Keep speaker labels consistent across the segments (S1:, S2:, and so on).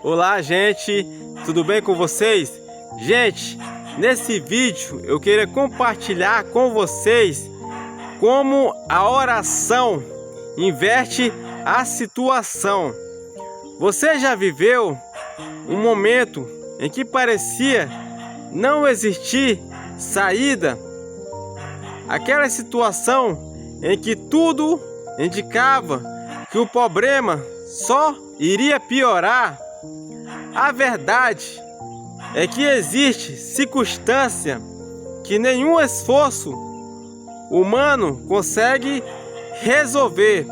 S1: Olá, gente, tudo bem com vocês? Gente, nesse vídeo eu queria compartilhar com vocês como a oração inverte a situação. Você já viveu um momento em que parecia não existir saída? Aquela situação em que tudo indicava que o problema só iria piorar. A verdade é que existe circunstância que nenhum esforço humano consegue resolver,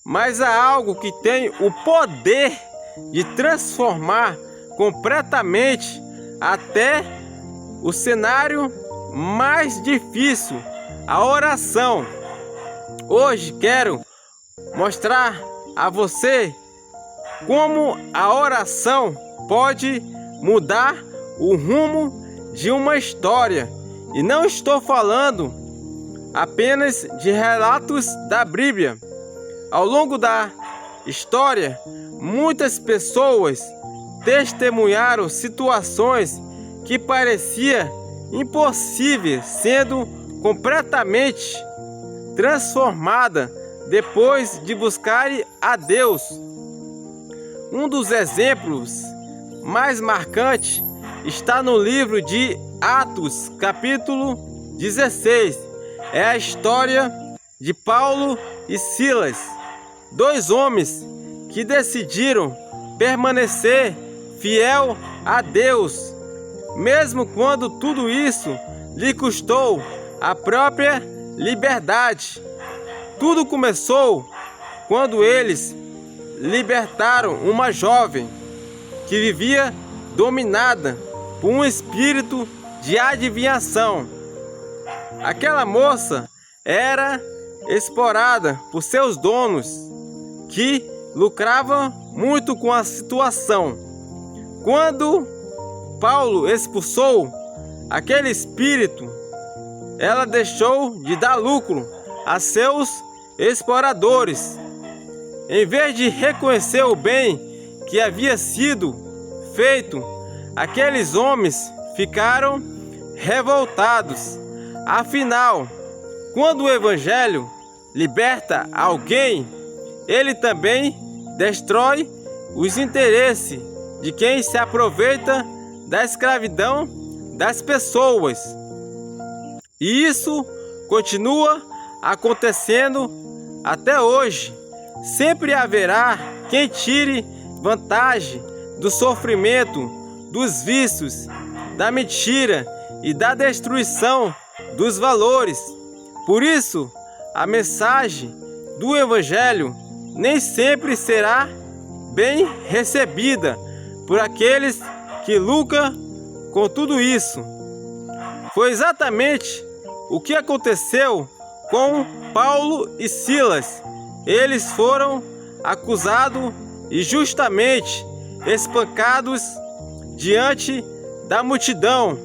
S1: mas há algo que tem o poder de transformar completamente até o cenário mais difícil, a oração. Hoje quero mostrar a você como a oração pode mudar o rumo de uma história. E não estou falando apenas de relatos da Bíblia. Ao longo da história, muitas pessoas testemunharam situações que pareciam impossíveis, sendo completamente transformadas depois de buscarem a Deus. Um dos exemplos mais marcantes está no livro de Atos, capítulo 16. É a história de Paulo e Silas, dois homens que decidiram permanecer fiel a Deus, mesmo quando tudo isso lhe custou a própria liberdade. Tudo começou quando eles libertaram uma jovem que vivia dominada por um espírito de adivinhação. Aquela moça era explorada por seus donos, que lucravam muito com a situação. Quando Paulo expulsou aquele espírito, ela deixou de dar lucro a seus exploradores. Em vez de reconhecer o bem que havia sido feito, aqueles homens ficaram revoltados. Afinal, quando o Evangelho liberta alguém, ele também destrói os interesses de quem se aproveita da escravidão das pessoas. E isso continua acontecendo até hoje. Sempre haverá quem tire vantagem do sofrimento, dos vícios, da mentira e da destruição dos valores. Por isso, a mensagem do Evangelho nem sempre será bem recebida por aqueles que lucram com tudo isso. Foi exatamente o que aconteceu com Paulo e Silas. Eles foram acusados e justamente espancados diante da multidão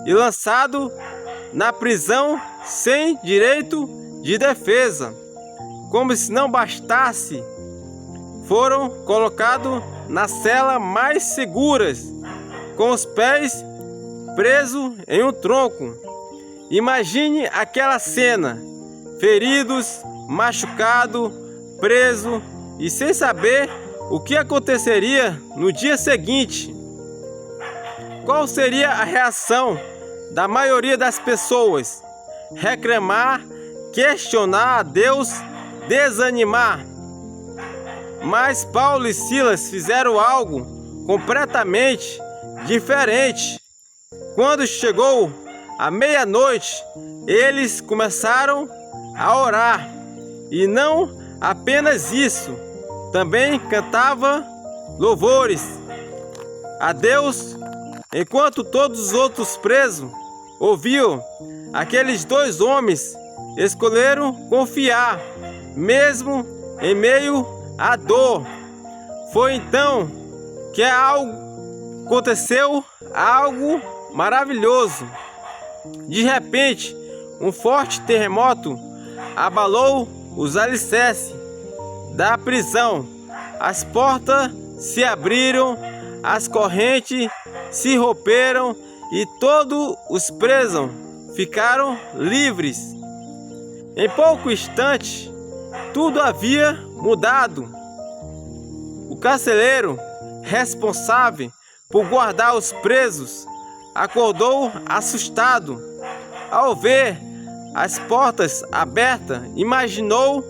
S1: e lançados na prisão sem direito de defesa. Como se não bastasse, foram colocados na cela mais seguras, com os pés presos em um tronco. Imagine aquela cena: feridos, machucados, preso e sem saber o que aconteceria no dia seguinte. Qual seria a reação da maioria das pessoas? Reclamar, questionar a Deus, desanimar. Mas Paulo e Silas fizeram algo completamente diferente. Quando chegou a meia-noite, eles começaram a orar. E não apenas isso, também cantava louvores a Deus, enquanto todos os outros presos ouviam. Aqueles dois homens escolheram confiar, mesmo em meio à dor. Foi então que aconteceu algo maravilhoso. De repente, um forte terremoto abalou os alicerces da prisão. As portas se abriram as correntes se romperam e todos os presos ficaram livres. Em pouco instante, tudo havia mudado. O carcereiro, responsável por guardar os presos, acordou assustado. Ao ver as portas abertas, imaginou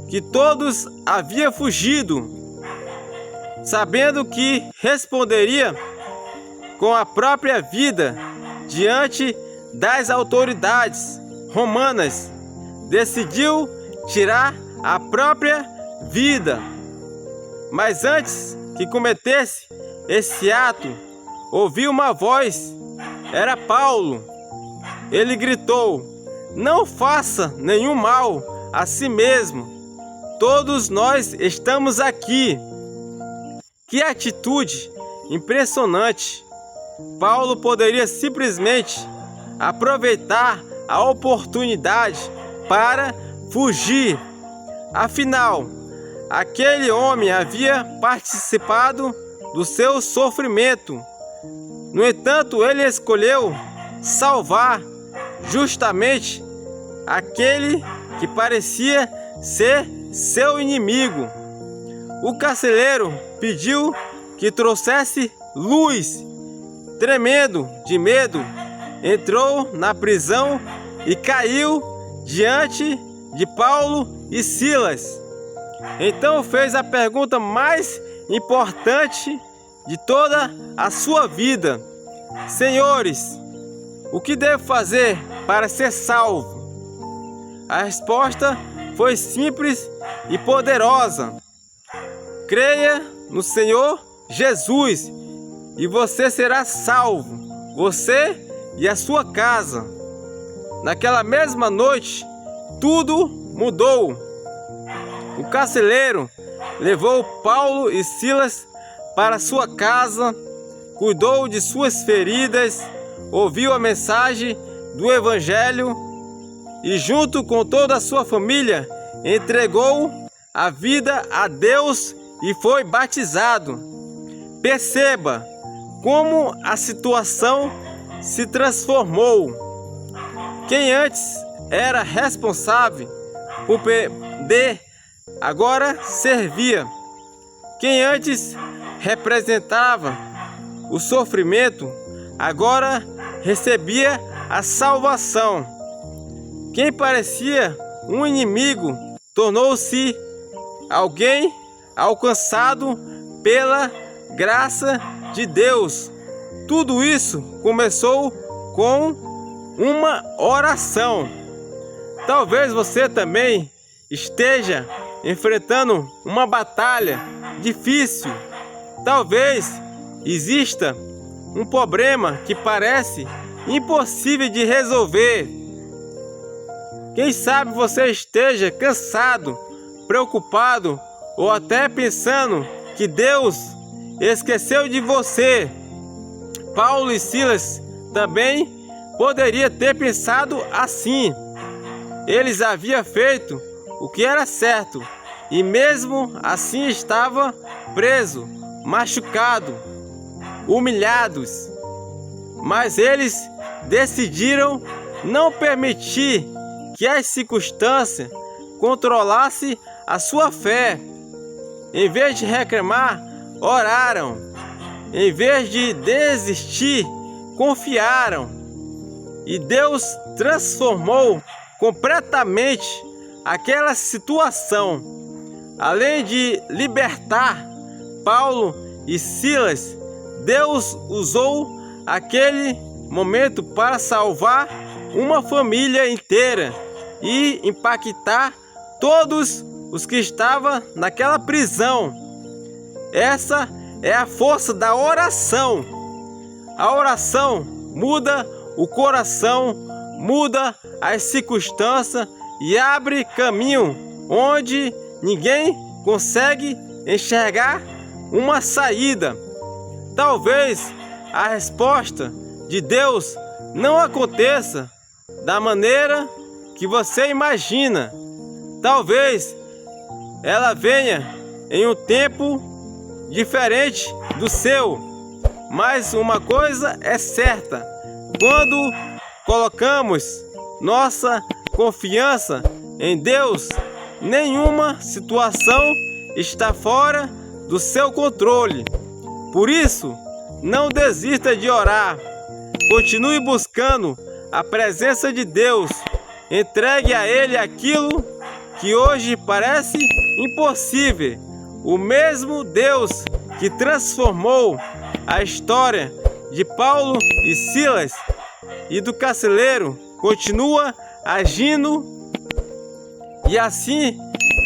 S1: que todos haviam fugido. Sabendo que responderia com a própria vida diante das autoridades romanas, decidiu tirar a própria vida. Mas antes que cometesse esse ato, ouviu uma voz. Era Paulo. Ele gritou: "Não faça nenhum mal a si mesmo. Todos nós estamos aqui." Que atitude impressionante! Paulo poderia simplesmente aproveitar a oportunidade para fugir. Afinal, aquele homem havia participado do seu sofrimento. No entanto, ele escolheu salvar justamente aquele que parecia ser seu inimigo. O carcereiro pediu que trouxesse luz. Tremendo de medo, entrou na prisão e caiu diante de Paulo e Silas. Então fez a pergunta mais importante de toda a sua vida: "Senhores, o que devo fazer para ser salvo?" A resposta foi simples e poderosa: creia no Senhor Jesus e você será salvo, você e a sua casa. Naquela mesma noite, tudo mudou. O carcereiro levou Paulo e Silas para sua casa, cuidou de suas feridas, ouviu a mensagem do Evangelho e, junto com toda a sua família, entregou a vida a Deus e foi batizado. Perceba como a situação se transformou. Quem antes era responsável por perder, agora servia. Quem antes representava o sofrimento, agora recebia a salvação. Quem parecia um inimigo tornou-se alguém alcançado pela graça de Deus. Tudo isso começou com uma oração. Talvez você também esteja enfrentando uma batalha difícil. Talvez exista um problema que parece impossível de resolver. Quem sabe você esteja cansado, preocupado ou até pensando que Deus esqueceu de você. Paulo e Silas também poderiam ter pensado assim. Eles haviam feito o que era certo e mesmo assim estavam presos, machucados, humilhados. Mas eles decidiram não permitir que as circunstâncias controlassem a sua fé. Em vez de reclamar, oraram. Em vez de desistir, confiaram. E Deus transformou completamente aquela situação. Além de libertar Paulo e Silas, Deus usou aquele momento para salvar uma família inteira e impactar todos os que estavam naquela prisão. Essa é a força da oração. A oração muda o coração, muda as circunstâncias e abre caminho onde ninguém consegue enxergar uma saída. Talvez a resposta de Deus não aconteça da maneira que você imagina. Talvez ela venha em um tempo diferente do seu. Mas uma coisa é certa: quando colocamos nossa confiança em Deus, nenhuma situação está fora do seu controle. Por isso, não desista de orar. Continue buscando a presença de Deus. Entregue a Ele aquilo que hoje parece impossível. O mesmo Deus que transformou a história de Paulo e Silas e do carcereiro continua agindo, e assim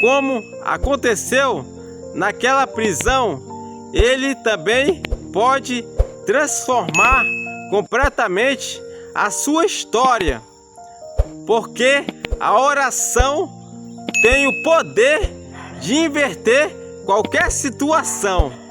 S1: como aconteceu naquela prisão, Ele também pode transformar completamente a sua história, porque a oração tem o poder de inverter qualquer situação.